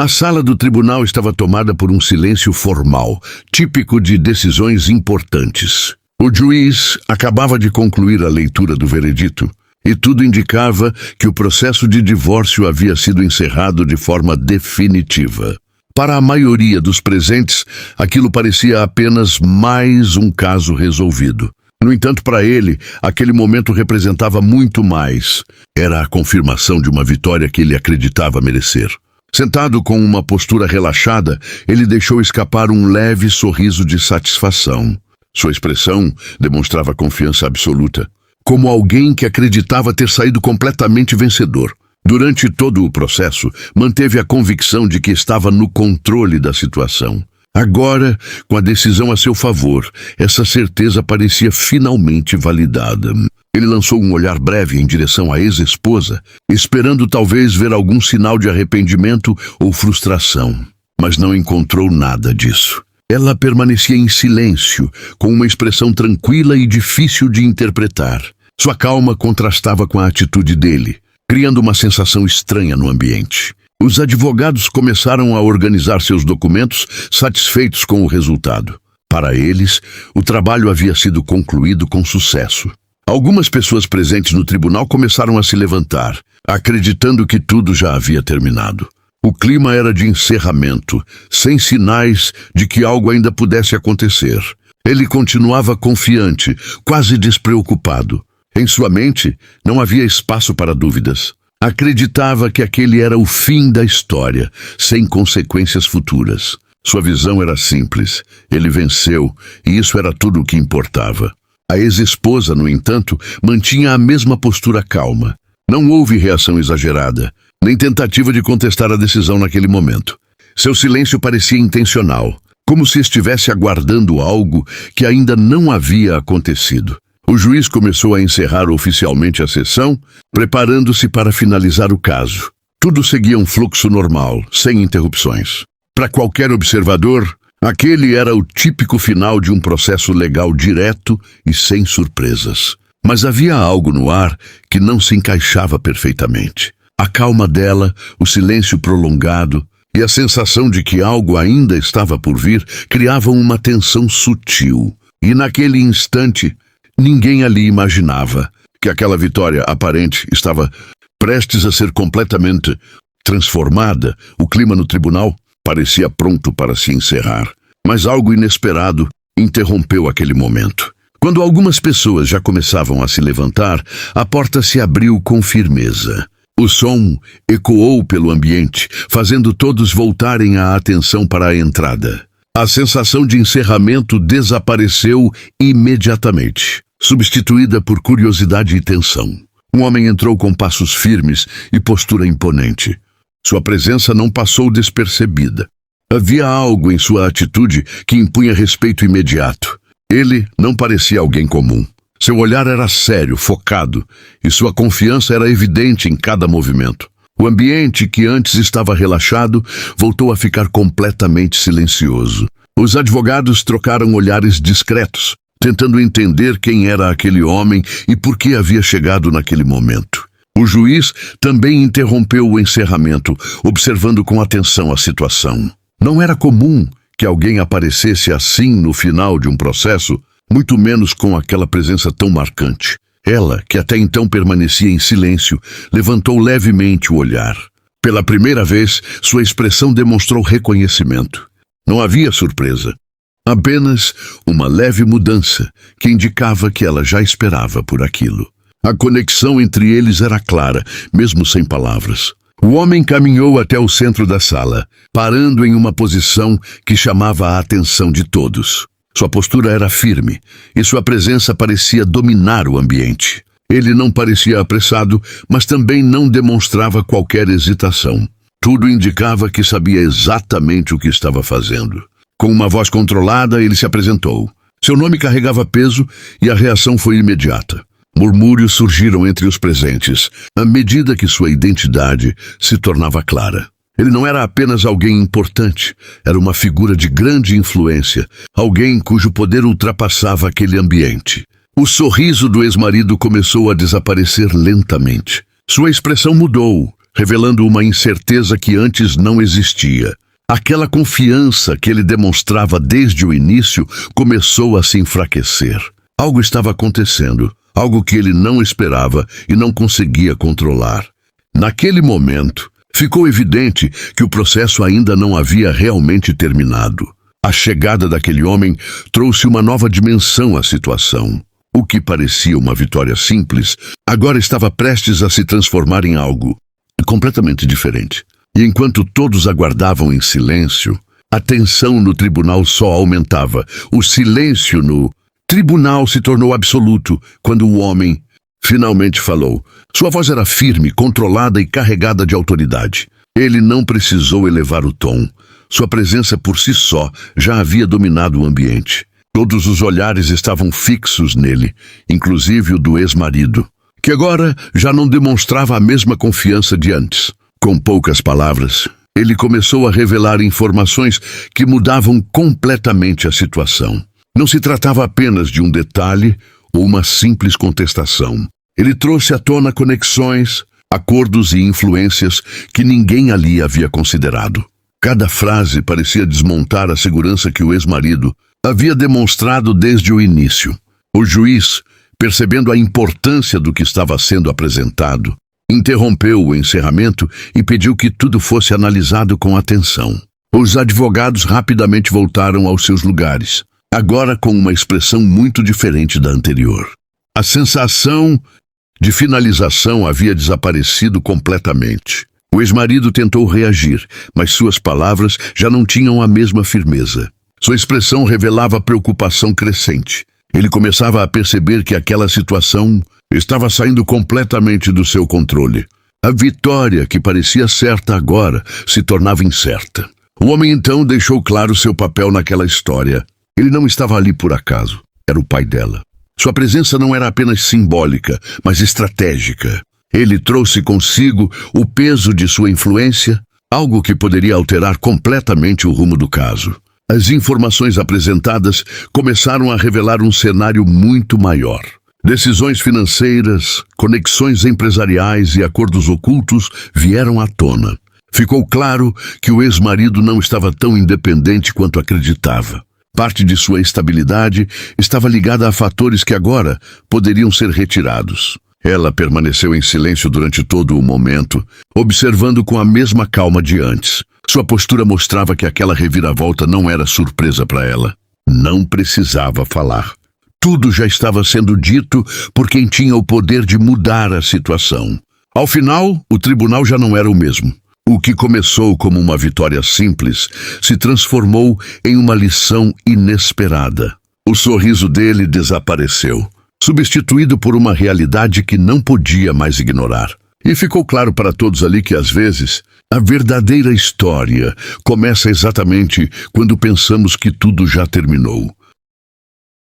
A sala do tribunal estava tomada por um silêncio formal, típico de decisões importantes. O juiz acabava de concluir a leitura do veredito, e tudo indicava que o processo de divórcio havia sido encerrado de forma definitiva. Para a maioria dos presentes, aquilo parecia apenas mais um caso resolvido. No entanto, para ele, aquele momento representava muito mais. Era a confirmação de uma vitória que ele acreditava merecer. Sentado com uma postura relaxada, ele deixou escapar um leve sorriso de satisfação. Sua expressão demonstrava confiança absoluta, como alguém que acreditava ter saído completamente vencedor. Durante todo o processo, manteve a convicção de que estava no controle da situação. Agora, com a decisão a seu favor, essa certeza parecia finalmente validada. Ele lançou um olhar breve em direção à ex-esposa, esperando talvez ver algum sinal de arrependimento ou frustração. Mas não encontrou nada disso. Ela permanecia em silêncio, com uma expressão tranquila e difícil de interpretar. Sua calma contrastava com a atitude dele, criando uma sensação estranha no ambiente. Os advogados começaram a organizar seus documentos, satisfeitos com o resultado. Para eles, o trabalho havia sido concluído com sucesso. Algumas pessoas presentes no tribunal começaram a se levantar, acreditando que tudo já havia terminado. O clima era de encerramento, sem sinais de que algo ainda pudesse acontecer. Ele continuava confiante, quase despreocupado. Em sua mente, não havia espaço para dúvidas. Acreditava que aquele era o fim da história, sem consequências futuras. Sua visão era simples. Ele venceu, e isso era tudo o que importava. A ex-esposa, no entanto, mantinha a mesma postura calma. Não houve reação exagerada, nem tentativa de contestar a decisão naquele momento. Seu silêncio parecia intencional, como se estivesse aguardando algo que ainda não havia acontecido. O juiz começou a encerrar oficialmente a sessão, preparando-se para finalizar o caso. Tudo seguia um fluxo normal, sem interrupções. Para qualquer observador, aquele era o típico final de um processo legal direto e sem surpresas. Mas havia algo no ar que não se encaixava perfeitamente. A calma dela, o silêncio prolongado e a sensação de que algo ainda estava por vir criavam uma tensão sutil. E naquele instante, ninguém ali imaginava que aquela vitória aparente estava prestes a ser completamente transformada. O clima no tribunal parecia pronto para se encerrar, mas algo inesperado interrompeu aquele momento. Quando algumas pessoas já começavam a se levantar, a porta se abriu com firmeza. O som ecoou pelo ambiente, fazendo todos voltarem a atenção para a entrada. A sensação de encerramento desapareceu imediatamente, substituída por curiosidade e tensão. Um homem entrou com passos firmes e postura imponente. Sua presença não passou despercebida. Havia algo em sua atitude que impunha respeito imediato. Ele não parecia alguém comum. Seu olhar era sério, focado, e sua confiança era evidente em cada movimento. O ambiente, que antes estava relaxado, voltou a ficar completamente silencioso. Os advogados trocaram olhares discretos, tentando entender quem era aquele homem e por que havia chegado naquele momento. O juiz também interrompeu o encerramento, observando com atenção a situação. Não era comum que alguém aparecesse assim no final de um processo, muito menos com aquela presença tão marcante. Ela, que até então permanecia em silêncio, levantou levemente o olhar. Pela primeira vez, sua expressão demonstrou reconhecimento. Não havia surpresa. Apenas uma leve mudança que indicava que ela já esperava por aquilo. A conexão entre eles era clara, mesmo sem palavras. O homem caminhou até o centro da sala, parando em uma posição que chamava a atenção de todos. Sua postura era firme, e sua presença parecia dominar o ambiente. Ele não parecia apressado, mas também não demonstrava qualquer hesitação. Tudo indicava que sabia exatamente o que estava fazendo. Com uma voz controlada, ele se apresentou. Seu nome carregava peso e a reação foi imediata. Murmúrios surgiram entre os presentes, à medida que sua identidade se tornava clara. Ele não era apenas alguém importante, era uma figura de grande influência, alguém cujo poder ultrapassava aquele ambiente. O sorriso do ex-marido começou a desaparecer lentamente. Sua expressão mudou, revelando uma incerteza que antes não existia. Aquela confiança que ele demonstrava desde o início começou a se enfraquecer. Algo estava acontecendo, algo que ele não esperava e não conseguia controlar. Naquele momento, ficou evidente que o processo ainda não havia realmente terminado. A chegada daquele homem trouxe uma nova dimensão à situação. O que parecia uma vitória simples, agora estava prestes a se transformar em algo completamente diferente. E enquanto todos aguardavam em silêncio, a tensão no tribunal só aumentava. O silêncio no tribunal se tornou absoluto quando o homem finalmente falou. Sua voz era firme, controlada e carregada de autoridade. Ele não precisou elevar o tom. Sua presença por si só já havia dominado o ambiente. Todos os olhares estavam fixos nele, inclusive o do ex-marido, que agora já não demonstrava a mesma confiança de antes. Com poucas palavras, ele começou a revelar informações que mudavam completamente a situação. Não se tratava apenas de um detalhe ou uma simples contestação. Ele trouxe à tona conexões, acordos e influências que ninguém ali havia considerado. Cada frase parecia desmontar a segurança que o ex-marido havia demonstrado desde o início. O juiz, percebendo a importância do que estava sendo apresentado, interrompeu o encerramento e pediu que tudo fosse analisado com atenção. Os advogados rapidamente voltaram aos seus lugares, agora com uma expressão muito diferente da anterior. A sensação de finalização havia desaparecido completamente. O ex-marido tentou reagir, mas suas palavras já não tinham a mesma firmeza. Sua expressão revelava preocupação crescente. Ele começava a perceber que aquela situação estava saindo completamente do seu controle. A vitória, que parecia certa agora, se tornava incerta. O homem então deixou claro seu papel naquela história. Ele não estava ali por acaso. Era o pai dela. Sua presença não era apenas simbólica, mas estratégica. Ele trouxe consigo o peso de sua influência, algo que poderia alterar completamente o rumo do caso. As informações apresentadas começaram a revelar um cenário muito maior. Decisões financeiras, conexões empresariais e acordos ocultos vieram à tona. Ficou claro que o ex-marido não estava tão independente quanto acreditava. Parte de sua estabilidade estava ligada a fatores que agora poderiam ser retirados. Ela permaneceu em silêncio durante todo o momento, observando com a mesma calma de antes. Sua postura mostrava que aquela reviravolta não era surpresa para ela. Não precisava falar. Tudo já estava sendo dito por quem tinha o poder de mudar a situação. Ao final, o tribunal já não era o mesmo. O que começou como uma vitória simples se transformou em uma lição inesperada. O sorriso dele desapareceu, substituído por uma realidade que não podia mais ignorar. E ficou claro para todos ali que, às vezes, a verdadeira história começa exatamente quando pensamos que tudo já terminou.